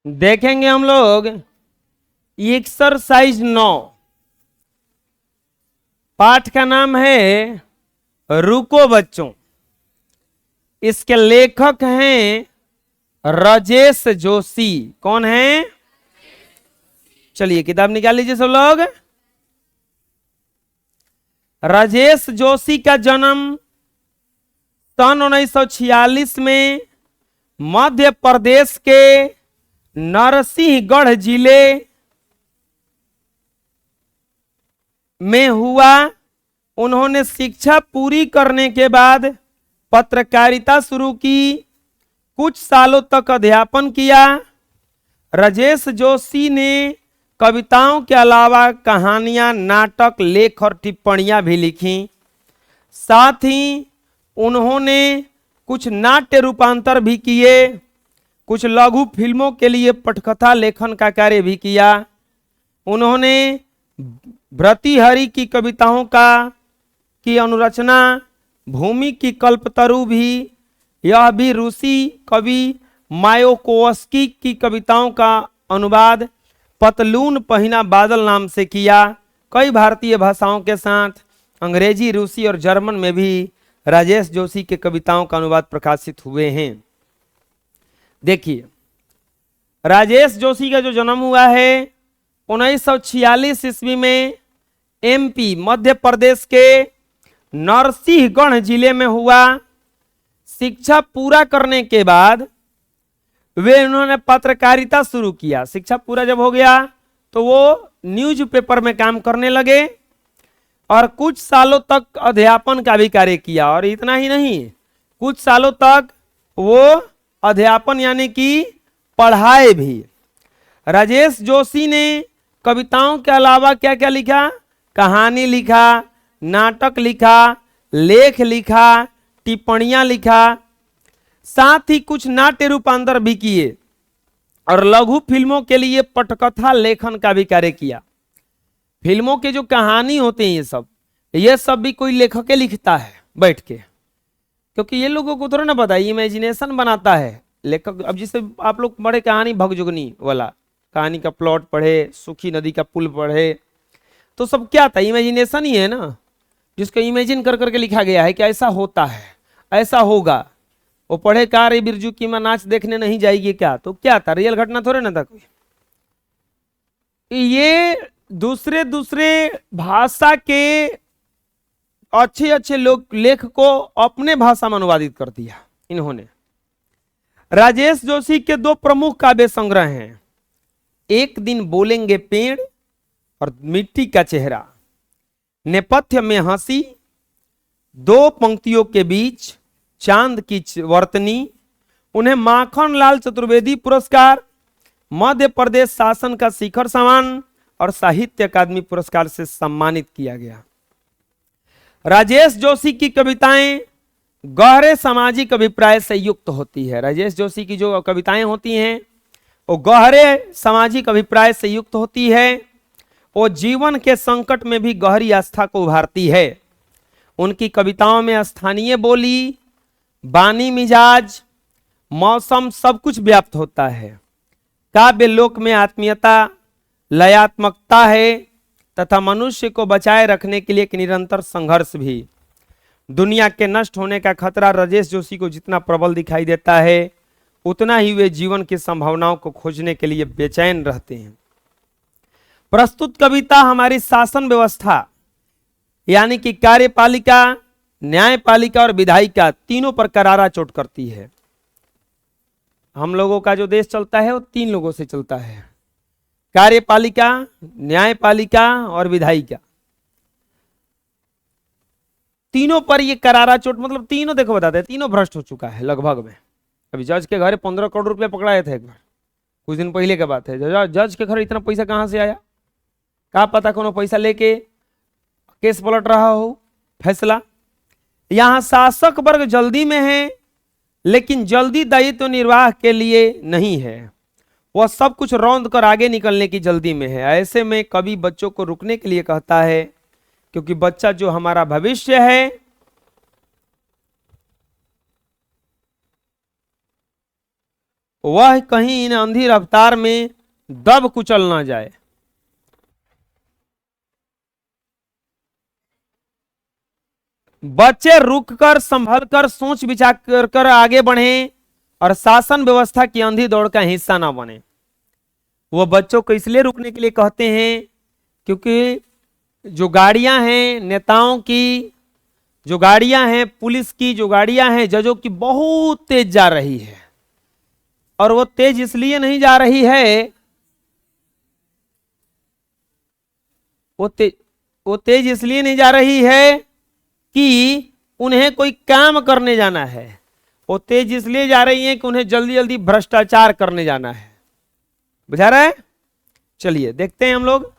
देखेंगे हम लोग एक्सरसाइज 9। पाठ का नाम है रुको बच्चों। इसके लेखक हैं राजेश जोशी। कौन है? चलिए किताब निकाल लीजिए सब लोग। राजेश जोशी का जन्म सन 1946 में मध्य प्रदेश के नरसिंहगढ़ जिले में हुआ। उन्होंने शिक्षा पूरी करने के बाद पत्रकारिता शुरू की। कुछ सालों तक अध्यापन किया। राजेश जोशी ने कविताओं के अलावा कहानियां, नाटक, लेख और टिप्पणियां भी लिखी। साथ ही उन्होंने कुछ नाट्य रूपांतर भी किए। कुछ लघु फिल्मों के लिए पटकथा लेखन का कार्य भी किया। उन्होंने भर्तृहरि की कविताओं की अनुरचना, भूमि की कल्पतरु भी, यह भी रूसी कवि मायाकोव्स्की की कविताओं का अनुवाद पतलून पहिना बादल नाम से किया। कई भारतीय भाषाओं के साथ अंग्रेजी, रूसी और जर्मन में भी राजेश जोशी के कविताओं का अनुवाद प्रकाशित हुए हैं। देखिए, राजेश जोशी का जो जन्म हुआ है 1946 ईस्वी में एमपी मध्य प्रदेश के नरसिंहगढ़ जिले में हुआ। शिक्षा पूरा करने के बाद उन्होंने पत्रकारिता शुरू किया। शिक्षा पूरा जब हो गया तो वो न्यूज़पेपर में काम करने लगे और कुछ सालों तक अध्यापन का भी कार्य किया। और इतना ही नहीं, कुछ सालों तक वो अध्यापन यानी कि पढ़ाए भी। राजेश जोशी ने कविताओं के अलावा क्या क्या लिखा? कहानी लिखा, नाटक लिखा, लेख लिखा, टिप्पणियां लिखा। साथ ही कुछ नाट्य रूपांतर भी किए और लघु फिल्मों के लिए पटकथा लेखन का भी कार्य किया। फिल्मों के जो कहानी होते हैं ये सब भी कोई लेखक के लिखता है बैठ के, क्योंकि ये लोगों को थोड़ा ना पता है, इमेजिनेशन बनाता है लेखक। अब जिसे आप लोग पढ़े कहानी भगजुगनी वाला, कहानी का प्लॉट पढ़े, सूखी नदी का पुल पढ़े, तो सब क्या था? इमेजिनेशन ही है ना, जिसको इमेजिन कर करके लिखा गया है कि ऐसा होता है, ऐसा होगा। वो पढ़े कार बिरजू की मां नाच देखने नहीं जाएगी क्या? तो क्या था? रियल घटना थोड़े ना था कोई। ये दूसरे दूसरे भाषा के अच्छे अच्छे लोग लेख को अपने भाषा में अनुवादित कर दिया इन्होंने। राजेश जोशी के दो प्रमुख काव्य संग्रह हैं, एक दिन बोलेंगे पेड़ और मिट्टी का चेहरा। नेपथ्य में हंसी, दो पंक्तियों के बीच चांद की वर्तनी। उन्हें माखन लाल चतुर्वेदी पुरस्कार, मध्य प्रदेश शासन का शिखर सम्मान और साहित्य अकादमी पुरस्कार से सम्मानित किया गया। राजेश जोशी की कविताएं गहरे सामाजिक अभिप्राय से युक्त होती है। राजेश जोशी की जो कविताएं होती हैं वो गहरे सामाजिक अभिप्राय से युक्त होती है। वो जीवन के संकट में भी गहरी आस्था को उभारती है। उनकी कविताओं में स्थानीय बोली, बानी मिजाज, मौसम सब कुछ व्याप्त होता है। काव्य लोक में आत्मीयता, लयात्मकता है तथा मनुष्य को बचाए रखने के लिए एक निरंतर संघर्ष भी। दुनिया के नष्ट होने का खतरा राजेश जोशी को जितना प्रबल दिखाई देता है उतना ही वे जीवन की संभावनाओं को खोजने के लिए बेचैन रहते हैं। प्रस्तुत कविता हमारी शासन व्यवस्था यानी कि कार्यपालिका, न्यायपालिका और विधायिका तीनों पर करारा चोट करती है। हम लोगों का जो देश चलता है वो तीन लोगों से चलता है, कार्यपालिका, न्यायपालिका और विधायिका। तीनों पर ये करारा चोट, मतलब तीनों देखो बताते हैं, तीनों भ्रष्ट हो चुका है लगभग में। अभी जज के घर 15 करोड़ रुपया पकड़ाए थे एक बार, कुछ दिन पहले की बात है। जज के घर इतना पैसा कहां से आया? क्या पता कोनो पैसा लेके केस पलट रहा हो फैसला। यहां शासक वर्ग जल्दी में है, लेकिन जल्दी दायित्व निर्वाह के लिए नहीं है। वह सब कुछ रौंद कर आगे निकलने की जल्दी में है। ऐसे में कवि बच्चों को रुकने के लिए कहता है, क्योंकि बच्चा जो हमारा भविष्य है, वह कहीं इन अंधी रफ्तार में दब कुचल ना जाए। बच्चे रुककर संभल कर सोच विचार कर आगे बढ़ें और शासन व्यवस्था की अंधी दौड़ का हिस्सा ना बने। वो बच्चों को इसलिए रुकने के लिए कहते हैं क्योंकि जो गाड़ियां हैं नेताओं की, जो गाड़ियां हैं पुलिस की, जो गाड़ियां हैं जजों की, बहुत तेज जा रही है। और वो तेज इसलिए नहीं जा रही है, वो तेज इसलिए नहीं जा रही है कि उन्हें कोई काम करने जाना है। वो तेज इसलिए जा रही है कि उन्हें जल्दी जल्दी भ्रष्टाचार करने जाना है। बुझा रहा है? चलिए देखते हैं हम लोग।